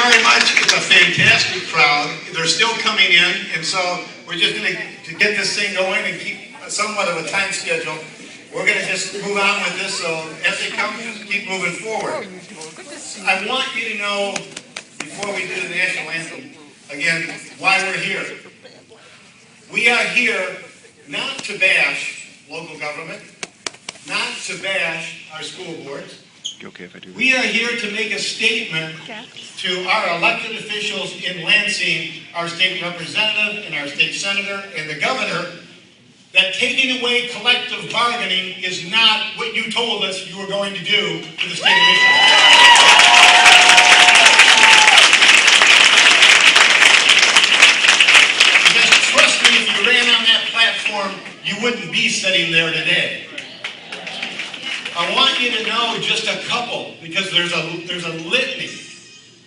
very much. It's a fantastic crowd. They're still coming in, and so we're just going to get this thing going and keep somewhat of a time schedule. We're going to just move on with this, so as they come, just keep moving forward. I want you to know, before we do the national anthem, again, why we're here. We are here not to bash local government, not to bash our school boards. Okay if I do that? We are here to make a statement to our elected officials in Lansing, our state representative and our state senator and the governor, that taking away collective bargaining is not what you told us you were going to do to the state of Michigan. Because trust me, if you ran on that platform, you wouldn't be sitting there today. I want you to know just a couple, because there's a litany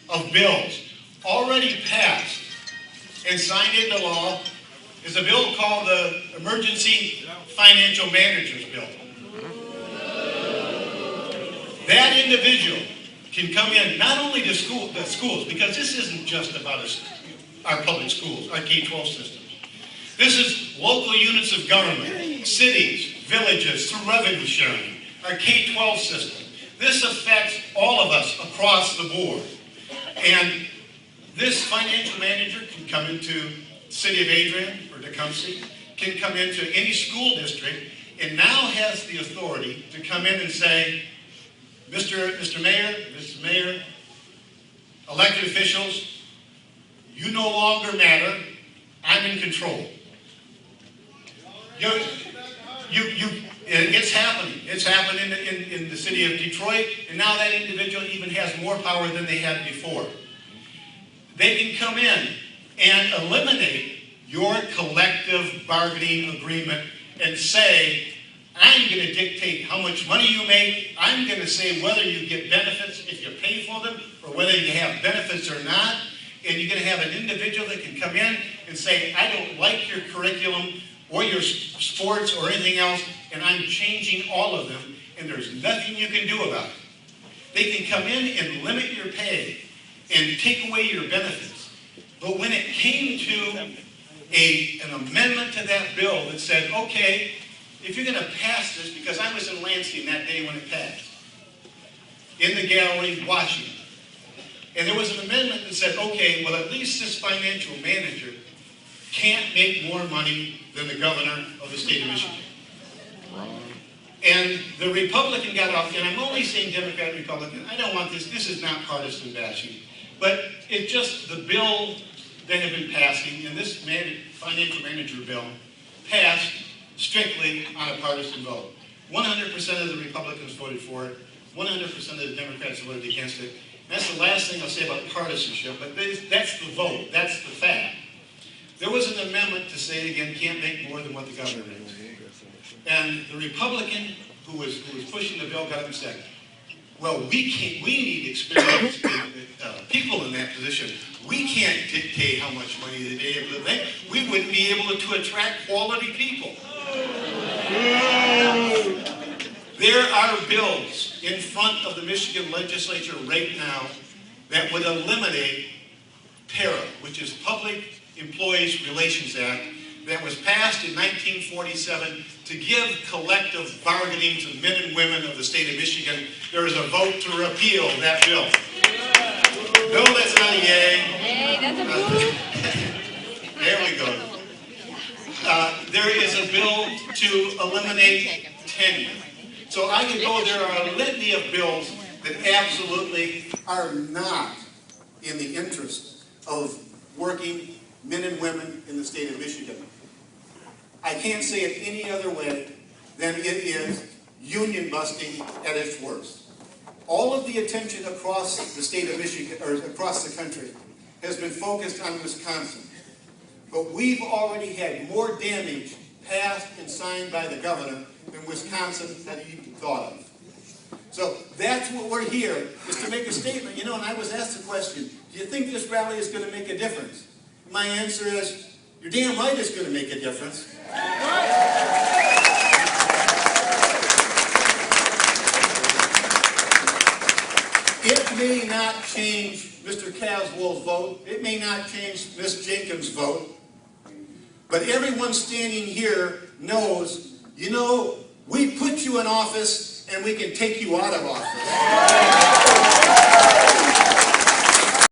of bills already passed and signed into law. Is a bill called the Emergency Financial Managers Bill. That individual can come in not only to the schools, because this isn't just about our public schools, our K-12 systems. This is local units of government, cities, villages, through revenue sharing, our K-12 system. This affects all of us across the board. And this financial manager can come into the city of Adrian or Tecumseh, can come into any school district, and now has the authority to come in and say, Mr. Mayor, elected officials, you no longer matter, I'm in control. It's happening. It's happening in the city of Detroit, and now that individual even has more power than they had before. They can come in and eliminate your collective bargaining agreement and say, I'm going to dictate how much money you make. I'm going to say whether you get benefits if you pay for them or whether you have benefits or not. And you're going to have an individual that can come in and say, I don't like your curriculum or your sports or anything else, and I'm changing all of them, and there's nothing you can do about it. They can come in and limit your pay and take away your benefits. But when it came to an amendment to that bill that said, okay, if you're going to pass this, because I was in Lansing that day when it passed, in the gallery watching it, and there was an amendment that said, okay, well, at least this financial manager can't make more money than the governor of the state of Michigan. And the Republican got off, and I'm only saying Democrat, Republican. I don't want this. This is not partisan bashing. But it just, the bill that had been passing, and this financial manager bill passed strictly on a partisan vote. 100% of the Republicans voted for it. 100% of the Democrats voted against it. And that's the last thing I'll say about partisanship, but that's the vote. That's the fact. There was an amendment to say, again, can't make more than what the governor makes. And the Republican who was pushing the bill got up and said, well, we need experienced people in that position. We can't dictate how much money they're able to make. We wouldn't be able to attract quality people. There are bills in front of the Michigan legislature right now that would eliminate PARA, which is Public Employees Relations Act, that was passed in 1947 to give collective bargaining to men and women of the state of Michigan. There is a vote to repeal that bill. No, that's not a yay. Hey, that's a boo. There we go. There is a bill to eliminate tenure. So I can go, there are a litany of bills that absolutely are not in the interest of working men and women in the state of Michigan. I can't say it any other way than it is union busting at its worst. All of the attention across the state of Michigan, or across the country, has been focused on Wisconsin. But we've already had more damage passed and signed by the governor than Wisconsin had even thought of. So that's what we're here, is to make a statement. You know, and I was asked the question, do you think this rally is going to make a difference? My answer is, you're damn right it's going to make a difference. It That may not change Mr. Caswell's vote. It may not change Ms. Jenkins' vote. But everyone standing here knows, you know, we put you in office and we can take you out of office.